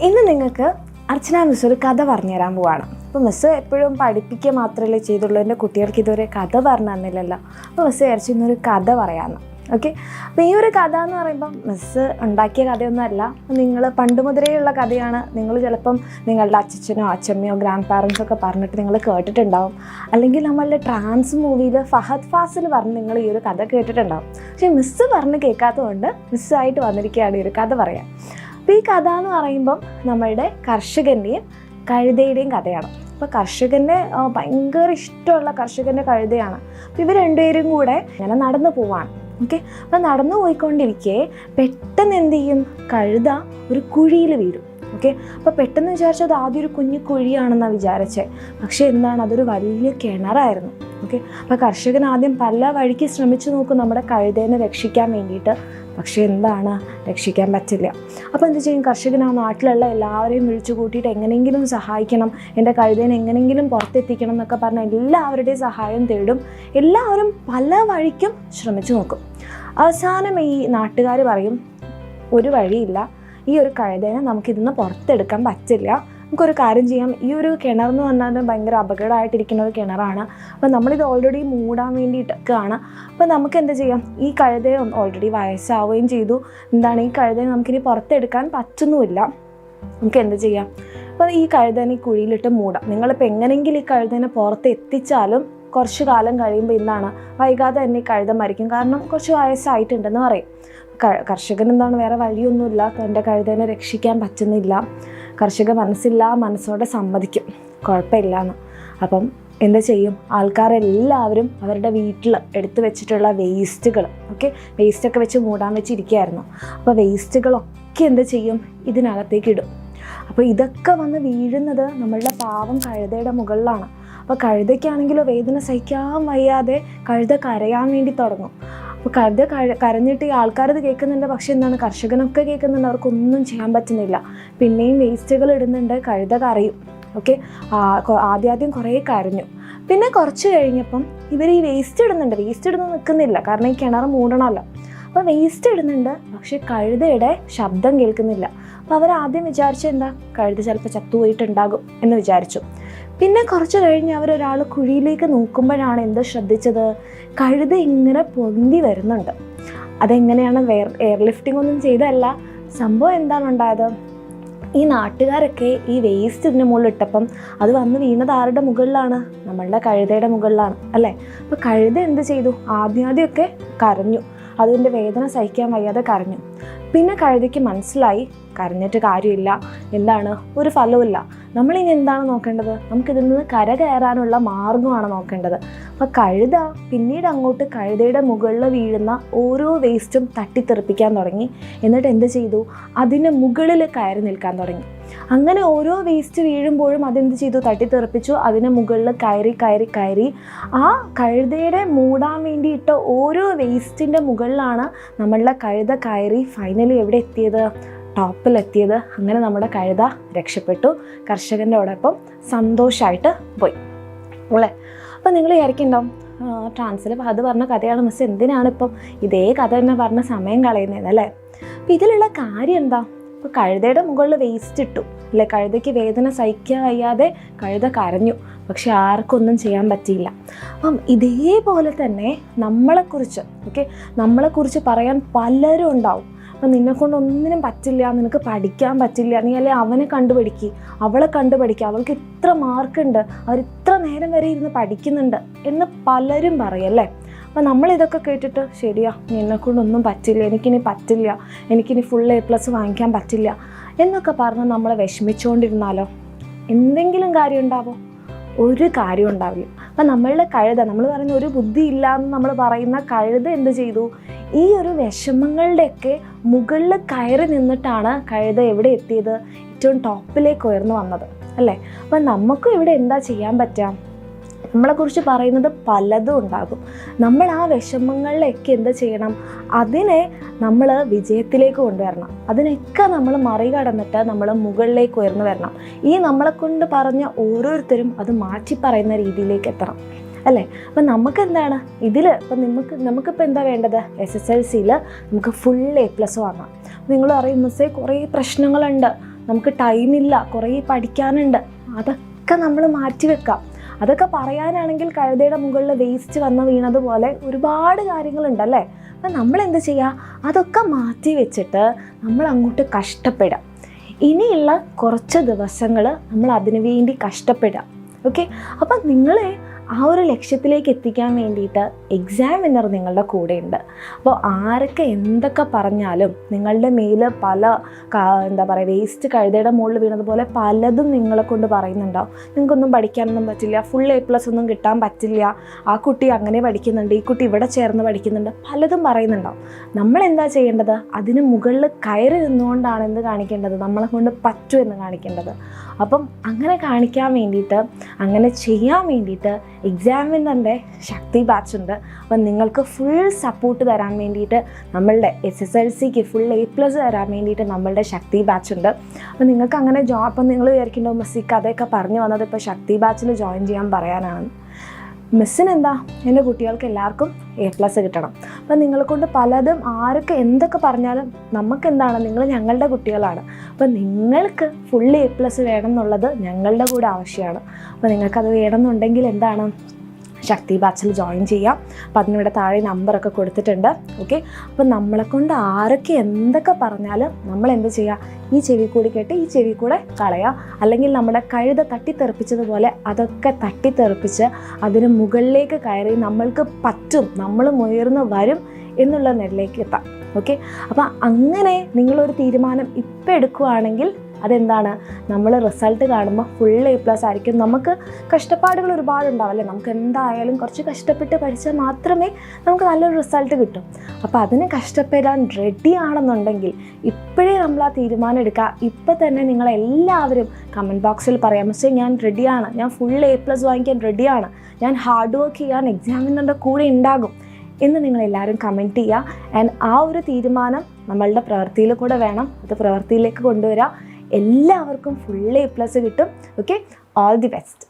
ഇന്ന് നിങ്ങൾക്ക് അർച്ചന മിസ് ഒരു കഥ പറഞ്ഞു തരാൻ പോവാണ്. അപ്പോൾ മിസ് എപ്പോഴും പഠിപ്പിക്കുക മാത്രമല്ലേ ചെയ്തുള്ളൂ, എൻ്റെ കുട്ടികൾക്ക് ഇതുവരെ കഥ പറഞ്ഞു തന്നില്ലല്ലോ. അപ്പോൾ മിസ് വിചാരിച്ചു ഇന്നൊരു കഥ പറയാമെന്ന്. ഓക്കെ, അപ്പോൾ ഈ ഒരു കഥ എന്ന് പറയുമ്പം മിസ് ഉണ്ടാക്കിയ കഥയൊന്നും അല്ല, നിങ്ങൾ പണ്ട് മുതലേയുള്ള കഥയാണ്. നിങ്ങൾ ചിലപ്പം നിങ്ങളുടെ അച്ഛനോ അച്ഛമ്മയോ ഗ്രാൻഡ് പാരൻസോ ഒക്കെ പറഞ്ഞിട്ട് നിങ്ങൾ കേട്ടിട്ടുണ്ടാവും. അല്ലെങ്കിൽ നമ്മളുടെ ട്രാൻസ് മൂവിയിൽ ഫഹദ് ഫാസിൽ പറഞ്ഞ് നിങ്ങൾ ഈ ഒരു കഥ കേട്ടിട്ടുണ്ടാവും. പക്ഷേ മിസ് പറഞ്ഞ് കേൾക്കാത്തതുകൊണ്ട് മിസ്സായിട്ട് വന്നിരിക്കുകയാണ് ഈ ഒരു കഥ പറയാൻ. അപ്പോൾ ഈ കഥ എന്ന് പറയുമ്പം നമ്മളുടെ കർഷകൻ്റെയും കഴുതയുടെയും കഥയാണ്. അപ്പോൾ കർഷകൻ്റെ ഭയങ്കര ഇഷ്ടമുള്ള കർഷകൻ്റെ കഴുതയാണ്. അപ്പോൾ ഇവർ രണ്ടുപേരും കൂടെ ഇങ്ങനെ നടന്നു പോവാണ്. ഓക്കെ, അപ്പോൾ നടന്നു പോയിക്കൊണ്ടിരിക്കെ പെട്ടെന്ന് എന്ത് ചെയ്യും, കഴുത ഒരു കുഴിയിൽ വീഴും. ഓക്കെ, അപ്പോൾ പെട്ടെന്ന് വിചാരിച്ചത് ആദ്യം ഒരു കുഞ്ഞു കുഴിയാണെന്നാണ് വിചാരിച്ചത്. പക്ഷേ എന്താണ്, അതൊരു വലിയ കിണറായിരുന്നു. ഓക്കെ, അപ്പോൾ കർഷകൻ ആദ്യം പല വഴിക്ക് ശ്രമിച്ചു നോക്കും നമ്മുടെ കഴുതേനെ രക്ഷിക്കാൻ വേണ്ടിയിട്ട്. പക്ഷേ എന്താണ്, രക്ഷിക്കാൻ പറ്റില്ല. അപ്പോൾ എന്ത് ചെയ്യും, കർഷകൻ ആ നാട്ടിലുള്ള എല്ലാവരെയും വിളിച്ചു കൂട്ടിയിട്ട് എങ്ങനെയെങ്കിലും സഹായിക്കണം, എൻ്റെ കഴുതേനെ എങ്ങനെയെങ്കിലും പുറത്തെത്തിക്കണം എന്നൊക്കെ പറഞ്ഞ് എല്ലാവരുടെയും സഹായം തേടും. എല്ലാവരും പല വഴിക്കും ശ്രമിച്ചു നോക്കും. അവസാനം ഈ നാട്ടുകാർ പറയും, ഒരു വഴിയില്ല, ഈ ഒരു കഴുതേനെ നമുക്കിതിന്ന് പുറത്തെടുക്കാൻ പറ്റില്ല, നമുക്കൊരു കാര്യം ചെയ്യാം. ഈ ഒരു കിണറെന്ന് പറഞ്ഞാൽ ഭയങ്കര അപകടമായിട്ടിരിക്കുന്ന ഒരു കിണറാണ്. അപ്പോൾ നമ്മളിത് ഓൾറെഡി മൂടാൻ വേണ്ടിയിട്ടൊക്കെയാണ്. അപ്പോൾ നമുക്ക് എന്ത് ചെയ്യാം, ഈ കഴുതയെ ഓൾറെഡി വയസ്സാവുകയും ചെയ്തു. എന്താണ്, ഈ കഴുതയെ നമുക്കിനി പുറത്തെടുക്കാൻ പറ്റുന്നുമില്ല. നമുക്ക് എന്ത് ചെയ്യാം, അപ്പോൾ ഈ കഴുതേനെ ഈ കുഴിയിലിട്ട് മൂടാം. നിങ്ങളിപ്പോൾ എങ്ങനെയെങ്കിലും ഈ കഴുതേനെ പുറത്ത് എത്തിച്ചാലും കുറച്ച് കാലം കഴിയുമ്പോൾ എന്താണ്, വൈകാതെ തന്നെ ഈ കഴുത മരിക്കും. കാരണം കുറച്ച് വയസ്സായിട്ടുണ്ടെന്ന് പറയും. കർഷകൻ എന്താണ്, വേറെ വഴിയൊന്നുമില്ല, തൻ്റെ കഴുതേനെ രക്ഷിക്കാൻ പറ്റുന്നില്ല. കർഷക മനസ്സോടെ സമ്മതിക്കും, കുഴപ്പമില്ല എന്ന്. അപ്പം എന്താ ചെയ്യും, ആൾക്കാരെല്ലാവരും അവരുടെ വീട്ടിൽ എടുത്തു വെച്ചിട്ടുള്ള വേസ്റ്റുകൾ, ഓക്കെ, വേസ്റ്റൊക്കെ വെച്ച് മൂടാൻ വെച്ചിരിക്കുകയായിരുന്നു. അപ്പോൾ വേസ്റ്റുകളൊക്കെ എന്ത് ചെയ്യും, ഇതിനകത്തേക്ക് ഇടും. അപ്പോൾ ഇതൊക്കെ വന്ന് വീഴുന്നത് നമ്മളുടെ പാവം കഴുതയുടെ മുകളിലാണ്. അപ്പോൾ കഴുതയ്ക്കാണെങ്കിലോ വേദന സഹിക്കാൻ വയ്യാതെ കഴുത കരയാൻ വേണ്ടി തുടങ്ങും. അപ്പോൾ കഴുത കരഞ്ഞിട്ട് ഈ ആൾക്കാരത് കേൾക്കുന്നുണ്ട്. പക്ഷേ എന്താണ്, കർഷകനൊക്കെ കേൾക്കുന്നുണ്ട്, അവർക്കൊന്നും ചെയ്യാൻ പറ്റുന്നില്ല. പിന്നെയും വേസ്റ്റുകൾ ഇടുന്നുണ്ട്, കഴുത കരയും. ഓക്കെ, ആദ്യം കുറേ കരഞ്ഞു. പിന്നെ കുറച്ച് കഴിഞ്ഞപ്പം ഇവർ ഈ വേസ്റ്റ് ഇടുന്നുണ്ട്, വേസ്റ്റ് ഇടുന്ന നിൽക്കുന്നില്ല, കാരണം ഈ കിണർ മൂടണമല്ലോ. അപ്പോൾ വേസ്റ്റ് ഇടുന്നുണ്ട്, പക്ഷേ കഴുതയുടെ ശബ്ദം കേൾക്കുന്നില്ല. അപ്പോൾ അവരാദ്യം വിചാരിച്ച എന്താ, കഴുത ചിലപ്പോൾ ചത്തുപോയിട്ടുണ്ടാകും എന്ന് വിചാരിച്ചു. പിന്നെ കുറച്ച് കഴിഞ്ഞ് അവരൊരാൾ കുഴിയിലേക്ക് നോക്കുമ്പോഴാണ് എന്താ ശ്രദ്ധിച്ചത്, കഴുത ഇങ്ങനെ പൊന്തി വരുന്നുണ്ട്. അതെങ്ങനെയാണ്, എയർ ലിഫ്റ്റിംഗ് ഒന്നും ചെയ്തതല്ല. സംഭവം എന്താണ് ഉണ്ടായത്, ഈ നാട്ടുകാരൊക്കെ ഈ വേസ്റ്റ് ഇതിന് മുകളിൽ ഇട്ടപ്പം അത് വന്ന് വീണത് ആരുടെ മുകളിലാണ്, നമ്മളുടെ കഴുതയുടെ മുകളിലാണ് അല്ലേ. അപ്പോൾ കഴുത എന്ത് ചെയ്തു, ആദ്യമൊക്കെ കരഞ്ഞു, അതിൻ്റെ വേദന സഹിക്കാൻ വയ്യാതെ കരഞ്ഞു. പിന്നെ കഴുതയ്ക്ക് മനസ്സിലായി, കരഞ്ഞിട്ട് കാര്യമില്ല, എന്താണ്, ഒരു ഫലവുമില്ല. നമ്മളിനി എന്താണ് നോക്കേണ്ടത്, നമുക്കിതിൽ നിന്ന് കരകയറാനുള്ള മാർഗമാണ് നോക്കേണ്ടത്. അപ്പോൾ കഴുത പിന്നീട് അങ്ങോട്ട് കഴുതയുടെ മുകളിൽ വീഴുന്ന ഓരോ വേസ്റ്റും തട്ടിത്തെറിപ്പിക്കാൻ തുടങ്ങി. എന്നിട്ട് എന്ത് ചെയ്തു, അതിന് മുകളിൽ കയറി നിൽക്കാൻ തുടങ്ങി. അങ്ങനെ ഓരോ വേസ്റ്റ് വീഴുമ്പോഴും അതെന്ത് ചെയ്തു, തട്ടിത്തെറിപ്പിച്ചു. അതിന് മുകളിൽ കയറി ആ കഴുതയുടെ മൂടാൻ വേണ്ടിയിട്ട ഓരോ വേസ്റ്റിൻ്റെ മുകളിലാണ് നമ്മളുടെ കഴുത കയറി ഫൈനലി എവിടെ എത്തിയത്, ടോപ്പിലെത്തിയത്. അങ്ങനെ നമ്മുടെ കഴുത രക്ഷപ്പെട്ടു, കർഷകൻ്റെ ഓടൊപ്പം സന്തോഷമായിട്ട് പോയി അല്ലേ. അപ്പോൾ നിങ്ങൾ വിചാരിക്കുന്നുണ്ടാവും, ട്രാൻസിൽ അത് പറഞ്ഞ കഥയാണ് മിസ്, എന്തിനാണ് ഇപ്പം ഇതേ കഥ തന്നെ പറഞ്ഞ സമയം കളയുന്നത് അല്ലേ. അപ്പോൾ ഇതിലുള്ള കാര്യം എന്താ, ഇപ്പോൾ കഴുതയുടെ മുകളിൽ വേസ്റ്റ് ഇട്ടു അല്ലേ, കഴുതയ്ക്ക് വേദന സഹിക്കാൻ വയ്യാതെ കഴുത കരഞ്ഞു, പക്ഷെ ആർക്കൊന്നും ചെയ്യാൻ പറ്റിയില്ല. അപ്പം ഇതേപോലെ തന്നെ നമ്മളെക്കുറിച്ച് പറയാൻ പലരും ഉണ്ടാവും. അപ്പം നിന്നെക്കൊണ്ട് ഒന്നിനും പറ്റില്ല, നിനക്ക് പഠിക്കാൻ പറ്റില്ല, നീ അല്ലെ അവനെ കണ്ടുപഠിക്കുക, അവളെ കണ്ടുപഠിക്കുക, അവൾക്ക് ഇത്ര മാർക്കുണ്ട്, അവരിത്ര നേരം വരെ ഇരുന്ന് പഠിക്കുന്നുണ്ട് എന്ന് പലരും പറയല്ലേ. അപ്പം നമ്മളിതൊക്കെ കേട്ടിട്ട് ശരിയാ, നിന്നെക്കൊണ്ടൊന്നും പറ്റില്ല, എനിക്കിനി ഫുൾ A+ വാങ്ങിക്കാൻ പറ്റില്ല എന്നൊക്കെ പറഞ്ഞ് നമ്മളെ വിഷമിച്ചുകൊണ്ടിരുന്നാലോ എന്തെങ്കിലും കാര്യം ഉണ്ടാവോ, ഒരു കാര്യം ഉണ്ടാവില്ല. അപ്പം നമ്മളുടെ കഴുത, നമ്മൾ പറയുന്ന ഒരു ബുദ്ധി ഇല്ല എന്ന് നമ്മൾ പറയുന്ന കഴുത എന്ത് ചെയ്തു, ഈ ഒരു വിഷമങ്ങളുടെയൊക്കെ മുകളിൽ കയറി നിന്നിട്ടാണ് കഴുത എവിടെ എത്തിയത്, ഏറ്റവും ടോപ്പിലേക്ക് ഉയർന്നു വന്നത് അല്ലേ. അപ്പം നമുക്കും ഇവിടെ എന്താ ചെയ്യാൻ പറ്റുക, നമ്മളെക്കുറിച്ച് പറയുന്നത് പലതും ഉണ്ടാകും. നമ്മൾ ആ വിഷമങ്ങളിലൊക്കെ എന്താ ചെയ്യണം, അതിനെ നമ്മൾ വിജയത്തിലേക്ക് കൊണ്ടുവരണം. അതിനൊക്കെ നമ്മൾ മറികടന്നിട്ട് നമ്മൾ മുകളിലേക്ക് ഉയർന്നു വരണം. ഈ നമ്മളെക്കൊണ്ട് പറഞ്ഞ ഓരോരുത്തരും അത് മാറ്റി പറയുന്ന രീതിയിലേക്ക് എത്തണം അല്ലേ. അപ്പം നമുക്കെന്താണ് ഇതിൽ, ഇപ്പം നമുക്കിപ്പോൾ എന്താ വേണ്ടത്, SSLCയിൽ നമുക്ക് ഫുൾ A+ വാങ്ങാം. നിങ്ങൾ പറയും മിസ്സേ കുറേ പ്രശ്നങ്ങളുണ്ട്, നമുക്ക് ടൈമില്ല, കുറേ പഠിക്കാനുണ്ട്, അതൊക്കെ നമ്മൾ മാറ്റി വെക്കാം. അതൊക്കെ പറയാനാണെങ്കിൽ കഴുതയുടെ മുകളിൽ വേസ്റ്റ് വന്ന് വീണതുപോലെ ഒരുപാട് കാര്യങ്ങളുണ്ടല്ലേ. അപ്പം നമ്മൾ എന്ത് ചെയ്യുക, അതൊക്കെ മാറ്റി വെച്ചിട്ട് നമ്മൾ അങ്ങോട്ട് കഷ്ടപ്പെടാം. ഇനിയുള്ള കുറച്ച് ദിവസങ്ങൾ നമ്മൾ അതിനു വേണ്ടി കഷ്ടപ്പെടാം. ഓക്കെ, അപ്പം നിങ്ങളെ ആ ഒരു ലക്ഷ്യത്തിലേക്ക് എത്തിക്കാൻ വേണ്ടിയിട്ട് എക്സാമിനർ നിങ്ങളുടെ കൂടെയുണ്ട്. അപ്പോൾ ആരൊക്കെ എന്തൊക്കെ പറഞ്ഞാലും നിങ്ങളുടെ മേൽ പല എന്താ പറയുക, വേസ്റ്റ് കഴുതയുടെ മുകളിൽ വീണതുപോലെ പലതും നിങ്ങളെ കൊണ്ട് പറയുന്നുണ്ടാവും. നിങ്ങൾക്കൊന്നും പഠിക്കാനൊന്നും പറ്റില്ല, ഫുൾ A+ ഒന്നും കിട്ടാൻ പറ്റില്ല, ആ കുട്ടി അങ്ങനെ പഠിക്കുന്നുണ്ട്, ഈ കുട്ടി ഇവിടെ ചേർന്ന് പഠിക്കുന്നുണ്ട്, പലതും പറയുന്നുണ്ടാവും. നമ്മൾ എന്താ ചെയ്യേണ്ടത്, അതിന് മുകളിൽ കയറി നിന്നുകൊണ്ടാണ് എന്ത് കാണിക്കേണ്ടത്, നമ്മളെ കൊണ്ട് പറ്റുമെന്ന് കാണിക്കേണ്ടത്. അപ്പം അങ്ങനെ കാണിക്കാൻ വേണ്ടിയിട്ട്, അങ്ങനെ ചെയ്യാൻ വേണ്ടിയിട്ട് എക്സാമിനറിൻ്റെ ശക്തി ബാച്ച് ഉണ്ട്. അപ്പം നിങ്ങൾക്ക് ഫുൾ സപ്പോർട്ട് തരാൻ വേണ്ടിയിട്ട് നമ്മളുടെ SSLCക്ക് ഫുൾ A+ തരാൻ വേണ്ടിയിട്ട് നമ്മളുടെ ശക്തി ബാച്ച് ഉണ്ട്. അപ്പം നിങ്ങൾക്ക് അങ്ങനെ അപ്പം നിങ്ങൾ വിചാരിക്കുന്നുണ്ടോ മിസ്സിക്ക് അതൊക്കെ പറഞ്ഞു വന്നത് ഇപ്പോൾ ശക്തി ബാച്ചിൽ ജോയിൻ ചെയ്യാൻ പറയാനാണ്. മിസ്സിന് എന്താ, എൻ്റെ കുട്ടികൾക്ക് എല്ലാവർക്കും A+ കിട്ടണം. അപ്പം നിങ്ങളെ കൊണ്ട് പലതും ആരൊക്കെ എന്തൊക്കെ പറഞ്ഞാലും നമുക്കെന്താണ്, നിങ്ങൾ ഞങ്ങളുടെ കുട്ടികളാണ്. അപ്പം നിങ്ങൾക്ക് ഫുൾ A+ വേണം എന്നുള്ളത് ഞങ്ങളുടെ കൂടെ ആവശ്യമാണ്. അപ്പോൾ നിങ്ങൾക്കത് വേണമെന്നുണ്ടെങ്കിൽ എന്താണ്, ശക്തി ബാച്ചിൽ ജോയിൻ ചെയ്യാം. അപ്പം അതിനിവിടെ താഴെ നമ്പറൊക്കെ കൊടുത്തിട്ടുണ്ട്. ഓക്കെ, അപ്പം നമ്മളെക്കൊണ്ട് ആരൊക്കെ എന്തൊക്കെ പറഞ്ഞാലും നമ്മൾ എന്ത് ചെയ്യുക, ഈ ചെവി കൂടി കേട്ട് ഈ ചെവി കൂടെ കളയുക. അല്ലെങ്കിൽ നമ്മുടെ കഴുത തട്ടിത്തെറിപ്പിച്ചതുപോലെ അതൊക്കെ തട്ടിത്തെറിപ്പിച്ച് അതിന് മുകളിലേക്ക് കയറി നമ്മൾക്ക് പറ്റും, നമ്മൾ ഉയർന്നു വരും എന്നുള്ള നിലയിലേക്ക് എത്താം. ഓക്കെ, അപ്പം അങ്ങനെ നിങ്ങളൊരു തീരുമാനം ഇപ്പം എടുക്കുകയാണെങ്കിൽ അതെന്താണ്, നമ്മൾ റിസൾട്ട് കാണുമ്പോൾ ഫുൾ A+ ആയിരിക്കും. നമുക്ക് കഷ്ടപ്പാടുകൾ ഒരുപാടുണ്ടാവല്ലേ, നമുക്ക് എന്തായാലും കുറച്ച് കഷ്ടപ്പെട്ട് പഠിച്ചാൽ മാത്രമേ നമുക്ക് നല്ലൊരു റിസൾട്ട് കിട്ടും. അപ്പോൾ അതിന് കഷ്ടപ്പെടാൻ റെഡി ആണെന്നുണ്ടെങ്കിൽ ഇപ്പോഴേ നമ്മൾ ആ തീരുമാനം എടുക്കുക. ഇപ്പം തന്നെ നിങ്ങളെല്ലാവരും കമൻറ്റ് ബോക്സിൽ പറയാം, പക്ഷേ ഞാൻ റെഡിയാണ്, ഞാൻ ഫുൾ A+ വാങ്ങിക്കാൻ റെഡിയാണ്, ഞാൻ ഹാർഡ് വർക്ക് ചെയ്യാൻ എക്സാമിനറിൻ്റെ കൂടെ ഉണ്ടാകും എന്ന് നിങ്ങളെല്ലാവരും കമൻറ്റ് ചെയ്യുക. ആൻഡ് ആ ഒരു തീരുമാനം നമ്മളുടെ പ്രവൃത്തിയിൽ കൂടെ വേണം, അത് പ്രവൃത്തിയിലേക്ക് കൊണ്ടുവരിക. എല്ലാവർക്കും ഫുൾ A+ കിട്ടും. Okay, all the best.